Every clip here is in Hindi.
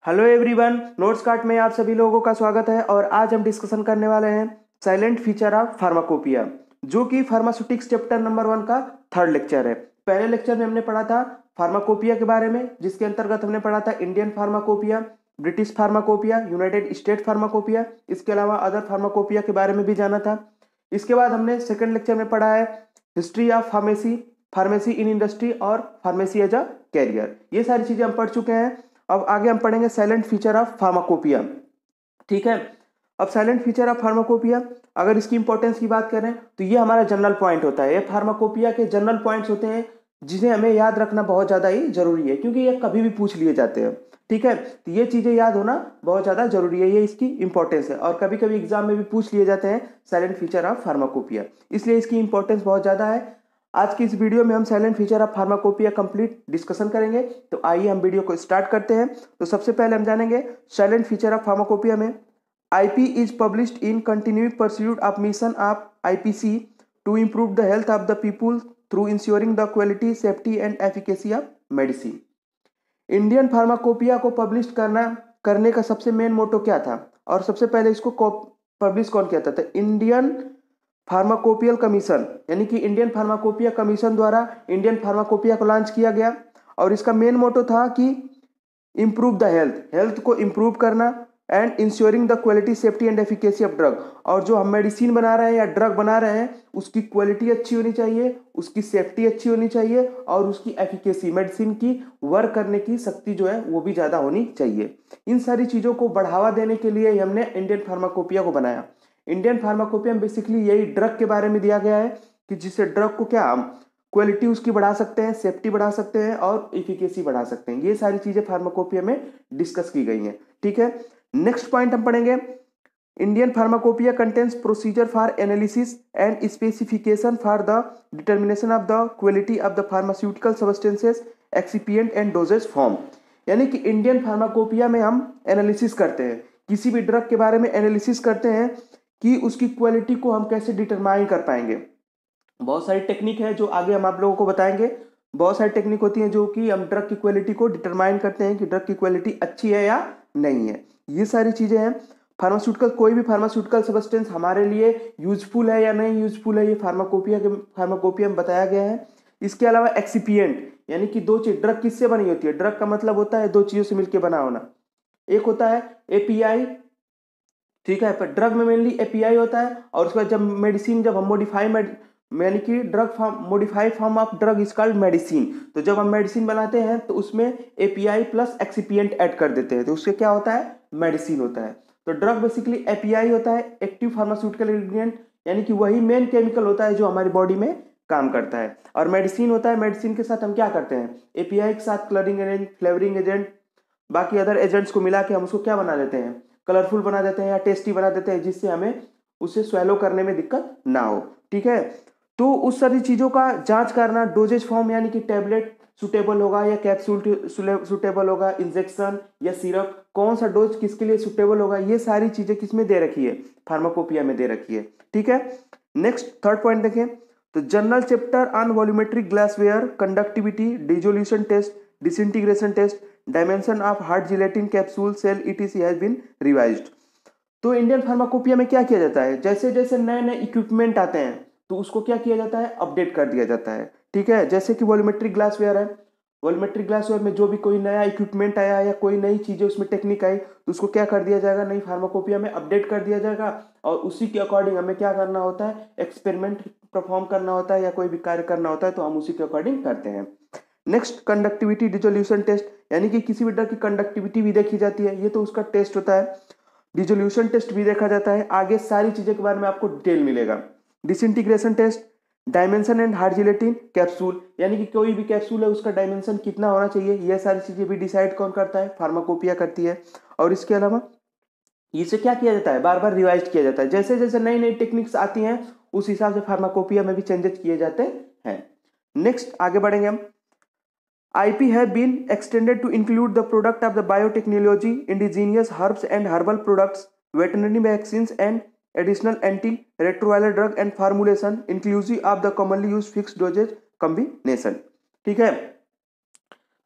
हेलो एवरीवन, नोट्स कार्ड में आप सभी लोगों का स्वागत है। और आज हम डिस्कशन करने वाले हैं साइलेंट फीचर ऑफ फार्माकोपिया, जो कि फार्मास्यूटिक्स चैप्टर नंबर 1 का थर्ड लेक्चर है। पहले लेक्चर में हमने पढ़ा था फार्माकोपिया के बारे में, जिसके अंतर्गत हमने पढ़ा था Indian pharmacopoeia, British pharmacopoeia, United state pharmacopoeia, इसके अलावा अदर फार्माकोपिया के बारे में भी जाना था। इसके बाद हमने सेकेंड लेक्चर में पढ़ा है history of pharmacy, pharmacy in industry और फार्मेसी एज अ कैरियर। ये सारी चीजें हम पढ़ चुके हैं। अब आगे हम पढ़ेंगे साइलेंट फीचर ऑफ फार्माकोपिया। ठीक है, अब साइलेंट फीचर ऑफ फार्माकोपिया, अगर इसकी इंपॉर्टेंस की बात करें तो ये हमारा जनरल पॉइंट होता है। ये फार्माकोपिया के जनरल पॉइंट्स होते हैं जिन्हें हमें याद रखना बहुत ज़्यादा ही जरूरी है, क्योंकि ये कभी भी पूछ लिए जाते हैं। ठीक है, तो ये चीज़ें याद होना बहुत ज़्यादा जरूरी है, ये इसकी इंपॉर्टेंस है। और कभी कभी एग्जाम में भी पूछ लिए जाते हैं साइलेंट फीचर ऑफ फार्माकोपिया, इसलिए इसकी इंपॉर्टेंस बहुत ज़्यादा है। आज की इस वीडियो में हम silent feature of pharmacopoeia complete discussion करेंगे। तो आइए हम वीडियो को स्टार्ट करते हैं। तो सबसे पहले हम जानेंगे साइलेंट फीचर ऑफ फार्माकोपिया में IP is published in continuing pursuit of mission of IPC to improve the health of the people through ensuring the quality, safety and efficacy of medicine. Indian pharmacopoeia को पब्लिश करने का सबसे मेन मोटो क्या था, और सबसे पहले इसको पब्लिश कौन किया था? तो इंडियन फार्माकोपियल कमीशन, यानी कि इंडियन फार्माकोपिया कमीशन द्वारा इंडियन फार्माकोपिया को लॉन्च किया गया। और इसका मेन मोटो था कि इम्प्रूव द हेल्थ को इम्प्रूव करना and ensuring the quality, safety and efficacy of drug. और जो हम मेडिसिन बना रहे हैं या ड्रग बना रहे हैं उसकी क्वालिटी अच्छी होनी चाहिए, उसकी सेफ्टी अच्छी होनी चाहिए, और उसकी एफिकेसी, मेडिसिन की वर्क करने की शक्ति जो है वो भी ज़्यादा होनी चाहिए। इन सारी चीज़ों को बढ़ावा देने के लिए हमने इंडियन फार्माकोपिया को बनाया। इंडियन फार्माकोपिया में बेसिकली यही ड्रग के बारे में दिया गया है कि जिससे ड्रग को क्या हम क्वालिटी उसकी बढ़ा सकते हैं, सेफ्टी बढ़ा सकते हैं और एफिकेसी बढ़ा सकते हैं। ये सारी चीजें फार्माकोपिया में डिस्कस की गई हैं। ठीक है, नेक्स्ट पॉइंट हम पढ़ेंगे Indian pharmacopoeia contains procedure for analysis and specification for the determination of the quality of the pharmaceutical substances, excipient and doses form. यानी कि इंडियन फार्माकोपिया में हम एनालिसिस करते हैं, किसी भी ड्रग के बारे में एनालिसिस करते हैं कि उसकी क्वालिटी को हम कैसे डिटरमाइन कर पाएंगे। बहुत सारी टेक्निक है जो आगे हम आप लोगों को बताएंगे। बहुत सारी टेक्निक होती है जो कि हम ड्रग की क्वालिटी को डिटरमाइन करते हैं कि ड्रग की क्वालिटी अच्छी है या नहीं है। ये सारी चीजें हैं। फार्मास्यूटिकल, कोई भी फार्मास्यूटिकल सब्सटेंस हमारे लिए यूजफुल है या नहीं यूजफुल है, ये फार्माकोपिया में बताया गया है। इसके अलावा एक्सिपिएंट, यानी कि दो चीज, ड्रग किससे बनी होती है? ड्रग का मतलब होता है दो चीजों से मिलकर बना होना। एक होता है एपीआई, ठीक है, पर ड्रग में मेनली एपीआई होता है। और उसके बाद जब मेडिसिन, जब हम यानी कि drug form, modified form of drug is called medicine. तो जब हम मेडिसिन बनाते हैं तो उसमें एपीआई प्लस एक्सिपिएंट ऐड कर देते हैं, तो उससे क्या होता है? मेडिसिन होता है। तो ड्रग बेसिकली एपीआई होता है, एक्टिव फार्मास्यूटिकल इंग्रेडिएंट, यानी कि वही मेन केमिकल होता है जो हमारी बॉडी में काम करता है। और मेडिसिन होता है, मेडिसिन के साथ हम क्या करते हैं? एपीआई के साथ कलरिंग एजेंट, फ्लेवरिंग एजेंट, बाकी अदर एजेंट्स को मिला के हम उसको क्या बना देते हैं? कलरफुल बना देते हैं या टेस्टी बना देते हैं, जिससे हमें उसे स्वेलो करने में दिक्कत ना हो। ठीक है, तो उस सारी चीजों का जांच करना, डोजेज फॉर्म, यानी कि टैबलेट सुटेबल होगा या कैप्सूल सुटेबल होगा, इंजेक्शन या सिरप, कौन सा डोज किसके लिए सुटेबल होगा, ये सारी चीजें किसमें दे रखी है? फार्माकोपिया में दे रखी है। ठीक है, नेक्स्ट थर्ड पॉइंट देखें तो general chapter on volumetric glassware, conductivity, dissolution test, disintegration test, dimension of hard gelatin capsule shell ETC has been revised. तो इंडियन फार्माकोपिया में क्या किया जाता है? जैसे जैसे नए नए इक्विपमेंट आते हैं तो उसको क्या किया जाता है? अपडेट कर दिया जाता है। ठीक है, जैसे कि वॉल्यूमेट्रिक ग्लासवेयर है, वॉल्यूमेट्रिक ग्लासवेयर में जो भी कोई नया इक्विपमेंट आया या कोई नई चीजें उसमें टेक्निक आई तो उसको क्या कर दिया जाएगा? नई फार्माकोपिया में अपडेट कर दिया जाएगा। और उसी के अकॉर्डिंग हमें क्या करना होता है? एक्सपेरिमेंट परफॉर्म करना होता है या कोई भी कार्य करना होता है तो हम उसी के अकॉर्डिंग करते हैं। नेक्स्ट कंडक्टिविटी डिसोल्यूशन टेस्ट, यानी कि किसी भी ड्रग की कंडक्टिविटी भी देखी जाती है, ये तो उसका टेस्ट होता है। डिसोल्यूशन टेस्ट भी देखा जाता है। आगे सारी चीजें के बारे में आपको डिटेल मिलेगा। Disintegration test, dimension and hard gelatin capsule, यानी कि कोई भी कैप्सूल है उसका डायमेंशन कितना होना चाहिए, यह सारी चीजें भी डिसाइड कौन करता है? फार्माकोपिया करती है। और इसके अलावा इसे क्या किया जाता है? बार बार रिवाइज किया जाता है। जैसे जैसे नई नई टेक्निक्स आती हैं उस हिसाब से फार्माकोपिया में भी चेंजेस किए जाते हैं। नेक्स्ट आगे बढ़ेंगे हम। IP have been extended to include the product of the biotechnology, indigenous herbs and herbal products, veterinary vaccines and additional antiretroviral drug and formulation inclusive of the commonly used fixed dosage combination। ठीक है,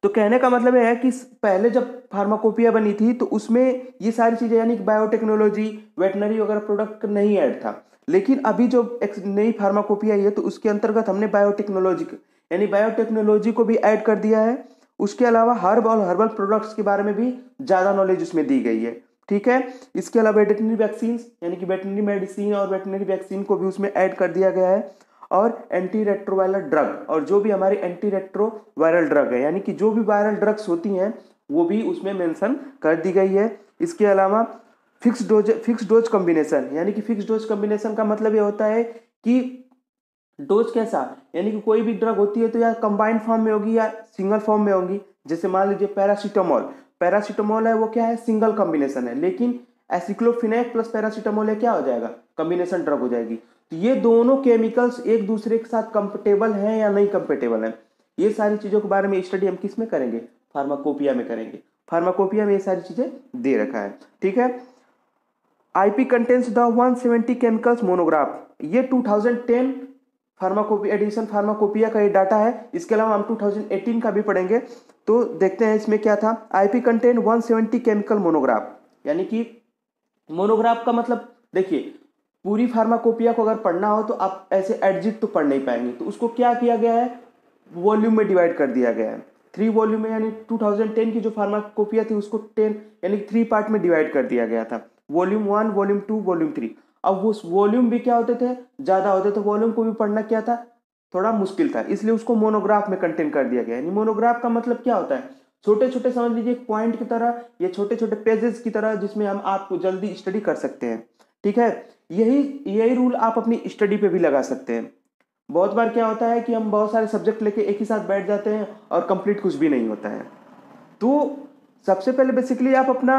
तो कहने का मतलब है कि पहले जब फार्माकोपिया बनी थी तो उसमें ये सारी चीजें यानी कि बायोटेक्नोलॉजी, वेटनरी वगैरह प्रोडक्ट नहीं ऐड था। लेकिन अभी जो एक नई फार्माकोपिया आई है तो उसके अंतर्गत हमने बायोटेक्नोलॉजी यानी बायोटेक्नोलॉजी को भी ऐड कर दिया है। उसके अलावा हर्ब और हर्बल प्रोडक्ट्स के बारे में भी ज्यादा नॉलेज उसमें दी गई है। ठीक है, इसके अलावा वेटरनरी वैक्सीन यानी कि वेटरनरी मेडिसिन और वेटरनरी वैक्सीन को भी उसमें ऐड कर दिया गया है। और एंटी रेट्रोवायरल ड्रग, और जो भी हमारी एंटी रेट्रोवायरल ड्रग है यानी कि जो भी वायरल ड्रग्स होती हैं वो भी उसमें मेंशन कर दी गई है। इसके अलावा फिक्स डोज कॉम्बिनेशन यानी कि फिक्स डोज कॉम्बिनेशन का मतलब ये होता है कि डोज कैसा, यानी कि कोई भी ड्रग होती है तो या कंबाइंड फॉर्म में होगी या सिंगल फॉर्म में होगी। जैसे मान लीजिए पैरासीटामोल है, वो क्या है, सिंगल कॉम्बिनेशन है। लेकिन एसिक्लोफिनेक प्लस पैरासीटामोल है, क्या हो जाएगा, कॉम्बिनेशन ड्रग हो जाएगी। तो ये दोनों केमिकल्स एक दूसरे के साथ कंपेटेबल हैं या नहीं कंपेटेबल हैं, ये सारी चीजों के बारे में स्टडी हम किस में करेंगे, फार्माकोपिया में करेंगे। फार्माकोपिया में ये सारी चीजें दे रखा है। ठीक है, IP contains the 170 chemicals monograph, ये 2010 फार्माकोपिया एडिशन फार्माकोपिया का ये डाटा है। इसके अलावा हम 2018 का भी पढ़ेंगे। तो देखते हैं इसमें क्या था। आईपी कंटेन 170 केमिकल मोनोग्राफ, यानी कि मोनोग्राफ का मतलब देखिए, पूरी फार्माकोपिया को अगर पढ़ना हो तो आप ऐसे एडजिट तो पढ़ नहीं पाएंगे, तो उसको क्या किया गया है, वॉल्यूम में डिवाइड कर दिया गया है। 3 वॉल्यूम में, यानी 2010 की जो फार्माकोपिया थी उसको 10 यानी 3 पार्ट में डिवाइड कर दिया गया था, वॉल्यूम 1, वॉल्यूम 2, वॉल्यूम 3। अब वो वॉल्यूम भी क्या होते थे, ज्यादा होते थे, वॉल्यूम को भी पढ़ना क्या था, थोड़ा मुश्किल था, इसलिए उसको मोनोग्राफ में कंटेन कर दिया गया। यानी मोनोग्राफ का मतलब क्या होता है, छोटे छोटे समझ लीजिए पॉइंट की तरह या छोटे छोटे पेजेस की तरह, जिसमें हम आपको जल्दी स्टडी कर सकते हैं। ठीक है, यही रूल आप अपनी स्टडी पे भी लगा सकते हैं। बहुत बार क्या होता है कि हम बहुत सारे सब्जेक्ट लेके एक ही साथ बैठ जाते हैं और कंप्लीट कुछ भी नहीं होता है। तो सबसे पहले बेसिकली आप अपना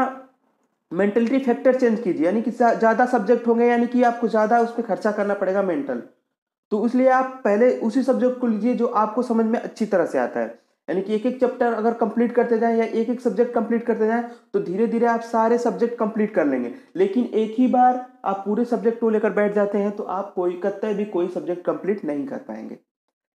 मेंटलिटी फैक्टर चेंज कीजिए, यानी कि ज्यादा सब्जेक्ट होंगे यानी कि आपको ज्यादा उस पर खर्चा करना पड़ेगा मेंटल, तो इसलिए आप पहले उसी सब्जेक्ट को लीजिए जो आपको समझ में अच्छी तरह से आता है। यानी कि एक एक चैप्टर अगर कंप्लीट करते जाएं या एक एक सब्जेक्ट कंप्लीट करते जाएं तो धीरे धीरे आप सारे सब्जेक्ट कंप्लीट कर लेंगे। लेकिन एक ही बार आप पूरे सब्जेक्ट को लेकर बैठ जाते हैं तो आप कतई भी कोई सब्जेक्ट कंप्लीट नहीं कर पाएंगे।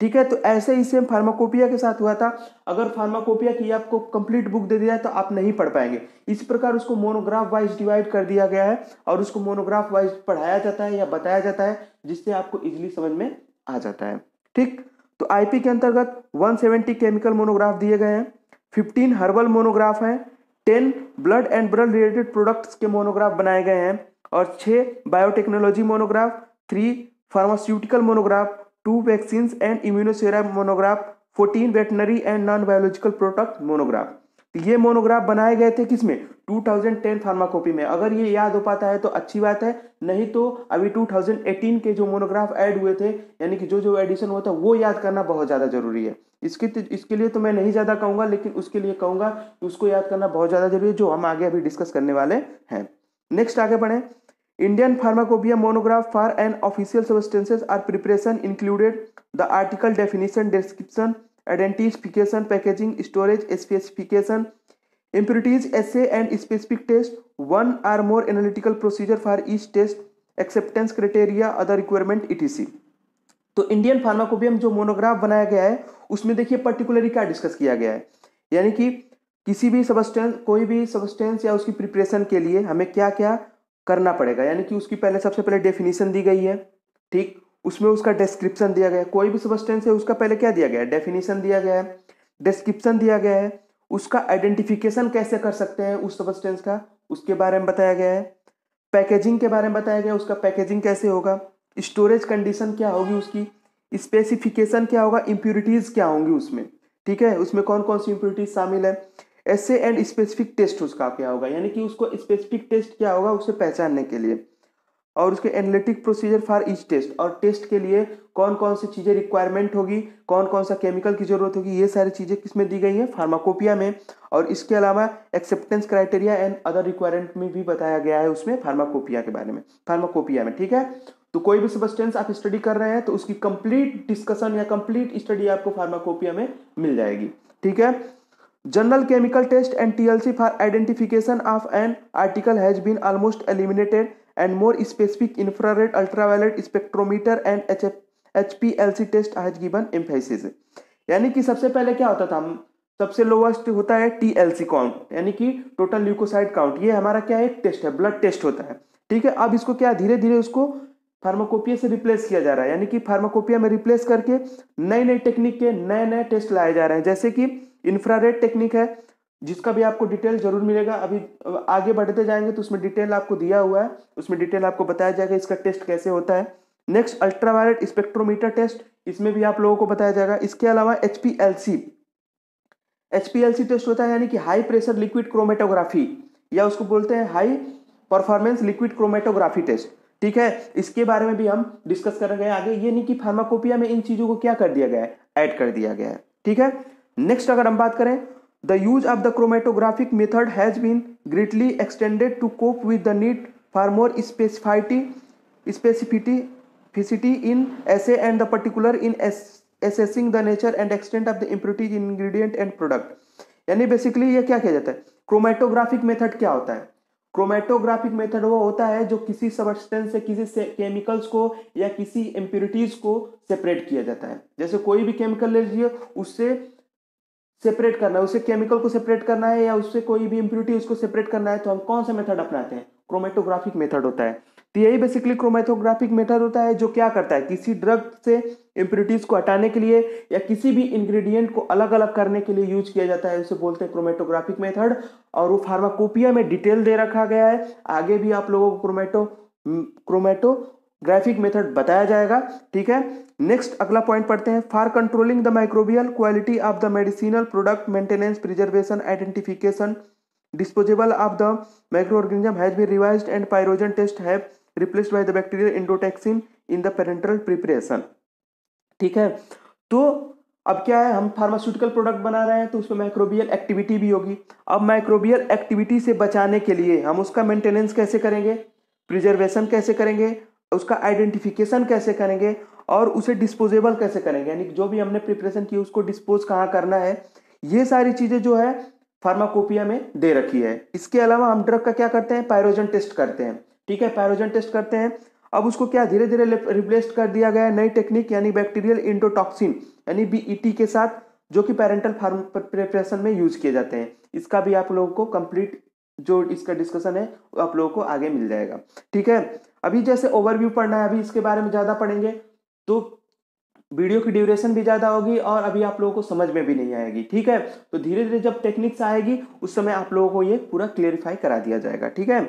ठीक है, तो ऐसे ही सेम फार्माकोपिया के साथ हुआ था। अगर फार्माकोपिया की आपको कंप्लीट बुक दे दिया है तो आप नहीं पढ़ पाएंगे। इस प्रकार उसको मोनोग्राफ वाइज डिवाइड कर दिया गया है और उसको मोनोग्राफ वाइज पढ़ाया जाता है या बताया जाता है, जिससे आपको इजीली समझ में आ जाता है। ठीक, तो आईपी के अंतर्गत 170 केमिकल मोनोग्राफ दिए गए हैं, 15 हर्बल मोनोग्राफ हैं, 10 blood and blood related products के मोनोग्राफ बनाए गए हैं और 6 biotechnology monograph, 3 pharmaceutical monograph, 2 vaccines and immunosera monograph, 14 veterinary and non biological product monograph. ये मोनोग्राफ बनाए गए थे किसमें, 2010 फार्माकोपी में। अगर ये याद हो पाता है तो अच्छी बात है, नहीं तो अभी 2018 के जो मोनोग्राफ ऐड हुए थे यानी कि जो जो एडिशन हुआ था वो याद करना बहुत ज़्यादा जरूरी है। इसके लिए तो मैं नहीं ज़्यादा कहूँगा, लेकिन उसके लिए कहूँगा कि उसको याद करना बहुत ज़्यादा जरूरी है, जो हम आगे अभी डिस्कस करने वाले हैं। नेक्स्ट आगे बढ़ें। Indian Pharmacopoeia monograph for an official substances are preparation included the article definition, description, identification, packaging, storage, specification, impurities, assay and specific test, one or more analytical procedure for each test, acceptance criteria, other requirement etc। तो इंडियन फार्माकोपिया में जो मोनोग्राफ बनाया गया है उसमें देखिए पर्टिकुलरली क्या डिस्कस किया गया है, यानी कि किसी भी सब्सटेंस, कोई भी सब्सटेंस या उसकी प्रिपरेशन के लिए हमें क्या क्या करना पड़ेगा। यानी कि उसकी सबसे पहले डेफिनेशन दी गई है, ठीक, उसमें उसका डिस्क्रिप्शन दिया गया है। कोई भी सब्सटेंस है उसका पहले क्या दिया गया है, डेफिनेशन दिया गया है, डिस्क्रिप्शन दिया गया है, उसका आइडेंटिफिकेशन कैसे कर सकते हैं उस सब्सटेंस का, उसके बारे में बताया गया है, पैकेजिंग के बारे में बताया गया, उसका पैकेजिंग कैसे होगा, स्टोरेज कंडीशन क्या होगी उसकी, स्पेसिफिकेशन क्या होगा, इंप्यूरिटीज क्या होंगी उसमें, ठीक है, उसमें कौन कौन सी इंप्यूरिटीज शामिल है, ऐसे एंड स्पेसिफिक टेस्ट उसका क्या होगा, यानी कि उसको स्पेसिफिक टेस्ट क्या होगा उसे पहचानने के लिए, और उसके analytic procedure for each test, और टेस्ट के लिए कौन कौन सी चीजें रिक्वायरमेंट होगी, कौन कौन सा केमिकल की जरूरत होगी, ये सारी चीजें किसमें दी गई है, फार्माकोपिया में। और इसके अलावा acceptance criteria and other requirement में भी बताया गया है उसमें फार्माकोपिया के बारे में, फार्माकोपिया में। ठीक है, तो कोई भी सब्सटेंस आप स्टडी कर रहे हैं तो उसकी कंप्लीट डिस्कशन या कंप्लीट स्टडी आपको फार्माकोपिया में मिल जाएगी। ठीक है, general chemical test and TLC for identification of an article has been almost eliminated and more specific infrared ultraviolet spectrometer and HPLC test has given emphasis। यानी कि सबसे पहले क्या होता था, हम सबसे लोवेस्ट होता है TLC काउंट, यानी कि टोटल ल्यूकोसाइट काउंट। ये हमारा क्या है, एक टेस्ट है, ब्लड टेस्ट होता है, ठीक है। अब इसको क्या धीरे धीरे उसको फार्माकोपिया से रिप्लेस किया जा रहा है, यानी कि फार्माकोपिया में रिप्लेस करके नई नई टेक्निक के नए नए टेस्ट लाए जा रहे हैं, जैसे कि इंफ्रारेड टेक्निक है, जिसका भी आपको डिटेल जरूर मिलेगा। अभी आगे बढ़ते जाएंगे तो उसमें डिटेल आपको दिया हुआ है, उसमें डिटेल आपको बताया जाएगा इसका टेस्ट कैसे होता है। नेक्स्ट अल्ट्रावायलेट स्पेक्ट्रोमीटर टेस्ट, इसमें भी आप लोगों को बताया जाएगा। इसके अलावा HPLC टेस्ट होता है, यानी कि हाई प्रेशर लिक्विड क्रोमेटोग्राफी, या उसको बोलते हैं high performance liquid chromatography test, ठीक है। इसके बारे में भी हम डिस्कस करेंगे आगे। ये नहीं कि फार्माकोपिया में इन चीजों को क्या कर दिया गया है, ऐड कर दिया गया है, ठीक है। नेक्स्ट अगर हम बात करें, the use of the chromatographic method has been greatly extended to cope with the need for more specificity in assay and the particular in assessing the nature and extent of the impurities in ingredient and product। यानी बेसिकली ये क्या किया जाता है, क्रोमेटोग्राफिक मेथड क्या होता है, क्रोमेटोग्राफिक मेथड वो होता है जो किसी सब्सटेंस से किसी केमिकल्स को या किसी इम्प्योरिटीज को सेपरेट किया जाता है। जैसे कोई भी केमिकल ले लीजिए, उससे सेपरेट करना है, उससे केमिकल को सेपरेट करना है या उससे कोई भी इम्प्योरिटी उसको सेपरेट करना है, तो हम कौन सा मेथड अपनाते हैं, क्रोमेटोग्राफिक मेथड होता है। तो यही बेसिकली क्रोमेटोग्राफिक मेथड होता है, जो क्या करता है, किसी ड्रग से इम्प्योरिटीज को हटाने के लिए या किसी भी इंग्रेडिएंट को अलग अलग करने के लिए यूज किया जाता है, उसे बोलते हैं क्रोमेटोग्राफिक मेथड। और वो फार्माकोपिया में डिटेल दे रखा गया है, आगे भी आप लोगों को क्रोमेटोग्राफिक मेथड बताया जाएगा, ठीक है। नेक्स्ट अगला पॉइंट पढ़ते हैं, for controlling the microbial quality of the medicinal product maintenance preservation identification disposable of the microorganism has been revised and pyrogen test have replaced by the bacterial endotoxin in the parenteral preparation, ठीक है। तो अब क्या है, हम फार्मास्यूटिकल प्रोडक्ट बना रहे हैं तो उसमें माइक्रोबियल एक्टिविटी भी होगी। अब माइक्रोबियल एक्टिविटी से बचाने के लिए हम उसका मेंटेनेंस कैसे करेंगे, प्रिजर्वेशन कैसे करेंगे, उसका आइडेंटिफिकेशन कैसे करेंगे और उसे डिस्पोजेबल कैसे करेंगे, यानी जो भी हमने प्रिपरेशन की उसको डिस्पोज कहाँ करना है, ये सारी चीजें जो है फार्माकोपिया में दे रखी है। इसके अलावा हम ड्रग का क्या करते हैं, पायरोजन टेस्ट करते हैं, ठीक है, पायरोजन टेस्ट करते हैं। अब उसको क्या धीरे धीरे रिप्लेस कर दिया गया है नई टेक्निक, यानी बैक्टीरियल इंडोटॉक्सिन यानी BET के साथ, जो कि पेरेंटल प्रिपरेशन में यूज किए जाते हैं। इसका भी आप लोगों को कंप्लीट जो इसका डिस्कशन है वो आप लोगों को आगे मिल जाएगा, ठीक है। अभी जैसे ओवरव्यू पढ़ना है, अभी इसके बारे में ज्यादा पढ़ेंगे तो वीडियो की ड्यूरेशन भी ज्यादा होगी और अभी आप लोगों को समझ में भी नहीं आएगी, ठीक है। तो धीरे धीरे जब टेक्निक्स आएगी उस समय आप लोगों को ये पूरा क्लियरिफाई करा दिया जाएगा, ठीक है।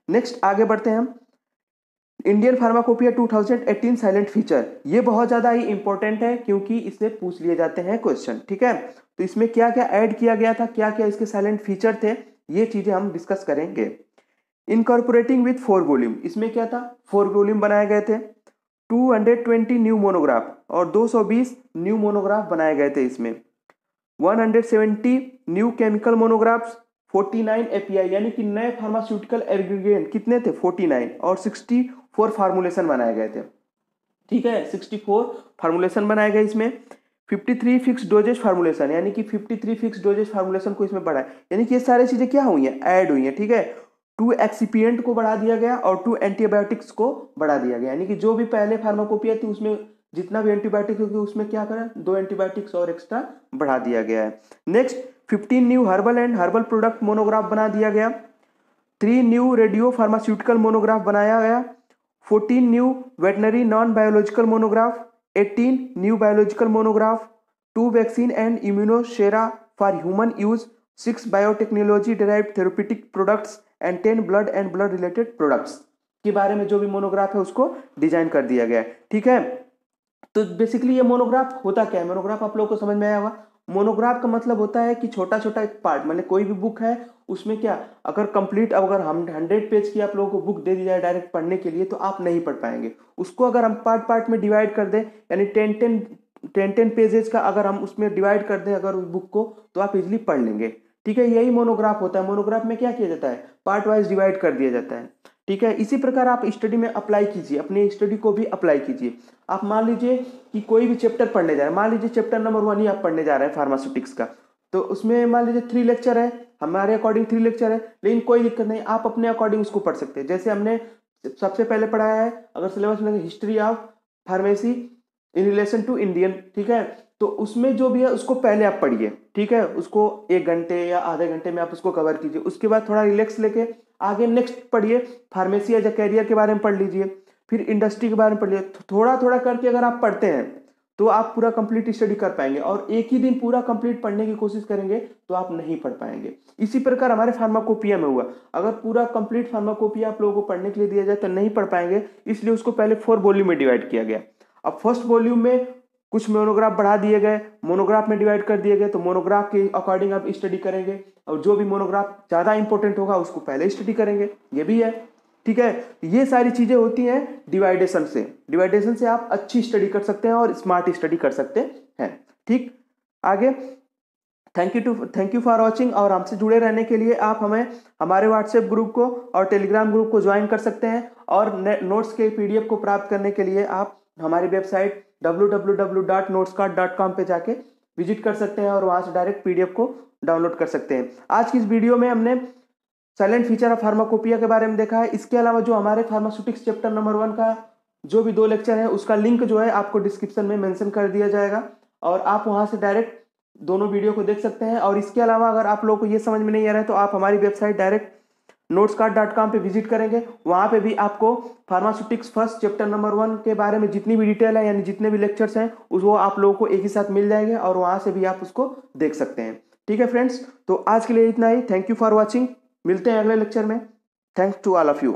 नेक्स्ट आगे बढ़ते हैं हम, इंडियन फार्माकोपिया 2018 साइलेंट फीचर। ये बहुत ज्यादा ही इंपॉर्टेंट है क्योंकि इससे पूछ लिए जाते हैं क्वेश्चन, ठीक है। तो इसमें क्या क्या ऐड किया गया था, क्या क्या इसके साइलेंट फीचर थे, ये चीजें हम डिस्कस करेंगे। इनकॉर्पोरेटिंग विथ 4 वॉल्यूम, इसमें क्या था, 4 वॉल्यूम बनाए गए थे, 220 न्यू मोनोग्राफ और 220 न्यू मोनोग्राफ बनाए गए थे इसमें, 170 न्यू केमिकल मोनोग्राफ्स, 49 API यानी कि नए फार्मास्यूटिकल एग्रीगेंट कितने थे, 49, और 64 फार्मूलेशन बनाए गए थे, ठीक है, 64 फार्मूलेशन बनाए गए इसमें। 53 फिक्स डोजेज फार्मूलेशन, यानी कि 53 फिक्स डोजेज फार्मूलेशन को इसमें बढ़ाया, यानी कि ये सारी चीजें क्या हुई हैं, ऐड हुई हैं, ठीक है। 2 एक्सिपिएंट को बढ़ा दिया गया और 2 एंटीबायोटिक्स को बढ़ा दिया गया, यानी कि जो भी पहले फार्माकोपिया थी उसमें जितना भी एंटीबायोटिक होगी उसमें क्या करें, 2 एंटीबायोटिक्स और एक्स्ट्रा बढ़ा दिया गया है। Next 15 new herbal and herbal product monograph बना दिया गया, 3 न्यू रेडियो फार्मास्यूटिकल मोनोग्राफ बनाया गया, 14 new veterinary non biological monograph, 18 new biological monograph, 2 vaccine and immunosera for human use, 6 biotechnology derived therapeutic products and 10 blood and blood related products के बारे में जो भी मोनोग्राफ है उसको डिजाइन कर दिया गया है, ठीक है। तो बेसिकली ये मोनोग्राफ होता क्या है, मोनोग्राफ आप लोगों को समझ में आया होगा। मोनोग्राफ का मतलब होता है कि छोटा छोटा एक पार्ट, मतलब कोई भी बुक है उसमें क्या, अगर कंप्लीट अगर हम 100 पेज की आप लोगों को बुक दे दी जाए डायरेक्ट पढ़ने के लिए तो आप नहीं पढ़ पाएंगे। उसको अगर हम पार्ट पार्ट में डिवाइड कर दें, यानी 10 पेजेस का अगर हम उसमें डिवाइड कर दें अगर उस बुक को, तो आप इजिली पढ़ लेंगे, ठीक है। यही मोनोग्राफ होता है। मोनोग्राफ में क्या किया जाता है, पार्ट वाइज डिवाइड कर दिया जाता है, ठीक है। इसी प्रकार आप स्टडी में अप्लाई कीजिए, अपनी स्टडी को भी अप्लाई कीजिए। आप मान लीजिए कि कोई भी चैप्टर पढ़ने जा रहे हैं, मान लीजिए चैप्टर नंबर 1 ही आप पढ़ने जा रहे हैं फार्मास्यूटिक्स का, तो उसमें मान लीजिए 3 लेक्चर है, हमारे अकॉर्डिंग 3 लेक्चर है, लेकिन कोई दिक्कत नहीं, आप अपने अकॉर्डिंग उसको पढ़ सकते हैं। जैसे हमने सबसे पहले पढ़ाया है, अगर सिलेबस में history of pharmacy in relation to Indian, ठीक है, तो उसमें जो भी है उसको पहले आप पढ़िए, ठीक है, उसको 1 घंटे या आधे घंटे में आप उसको कवर कीजिए। उसके बाद थोड़ा रिलैक्स लेके आगे नेक्स्ट पढ़िए, फार्मेसी एज अ कैरियर के बारे में पढ़ लीजिए, फिर इंडस्ट्री के बारे में पढ़ लीजिए। थोड़ा थोड़ा करके अगर आप पढ़ते हैं तो आप पूरा कंप्लीट स्टडी कर पाएंगे, और एक ही दिन पूरा कंप्लीट पढ़ने की कोशिश करेंगे तो आप नहीं पढ़ पाएंगे। इसी प्रकार हमारे फार्माकोपिया में हुआ, अगर पूरा कंप्लीट फार्माकोपिया आप लोगों को पढ़ने के लिए दिया जाए तो नहीं पढ़ पाएंगे, इसलिए उसको पहले 4 वॉल्यूम में डिवाइड किया गया। अब फर्स्ट वॉल्यूम में कुछ मोनोग्राफ बढ़ा दिए गए, मोनोग्राफ में डिवाइड कर दिए गए, तो मोनोग्राफ के अकॉर्डिंग आप स्टडी करेंगे, और जो भी मोनोग्राफ ज़्यादा इंपॉर्टेंट होगा उसको पहले स्टडी करेंगे, ये भी है, ठीक है। ये सारी चीज़ें होती हैं डिवाइडेशन से। डिवाइडेशन से आप अच्छी स्टडी कर सकते हैं और स्मार्ट स्टडी कर सकते हैं, ठीक। आगे थैंक यू फॉर वॉचिंग, और हमसे जुड़े रहने के लिए आप हमें हमारे व्हाट्सएप ग्रुप को और टेलीग्राम ग्रुप को ज्वाइन कर सकते हैं, और नोट्स के PDF को प्राप्त करने के लिए आप हमारी वेबसाइट www.notescard.com पे जाके विजिट कर सकते हैं, और वहाँ से डायरेक्ट PDF को डाउनलोड कर सकते हैं। आज की इस वीडियो में हमने साइलेंट फीचर ऑफ फार्माकोपिया के बारे में देखा है। इसके अलावा जो हमारे फार्मास्यूटिक्स चैप्टर नंबर 1 का जो भी 2 लेक्चर है उसका लिंक जो है आपको डिस्क्रिप्शन में मेंशन कर दिया जाएगा, और आप वहां से डायरेक्ट दोनों वीडियो को देख सकते हैं। और इसके अलावा अगर आप लोगों को ये समझ में नहीं आ रहा है तो आप हमारी वेबसाइट डायरेक्ट notescard.com पे विजिट करेंगे, वहां पे भी आपको फार्मास्यूटिक्स फर्स्ट चैप्टर नंबर 1 के बारे में जितनी भी डिटेल है, यानी जितने भी लेक्चर्स हैं वो आप लोगों को एक ही साथ मिल जाएंगे, और वहां से भी आप उसको देख सकते हैं, ठीक है फ्रेंड्स। तो आज के लिए इतना ही, थैंक यू फॉर वॉचिंग, मिलते हैं अगले लेक्चर में। Thanks to all of you.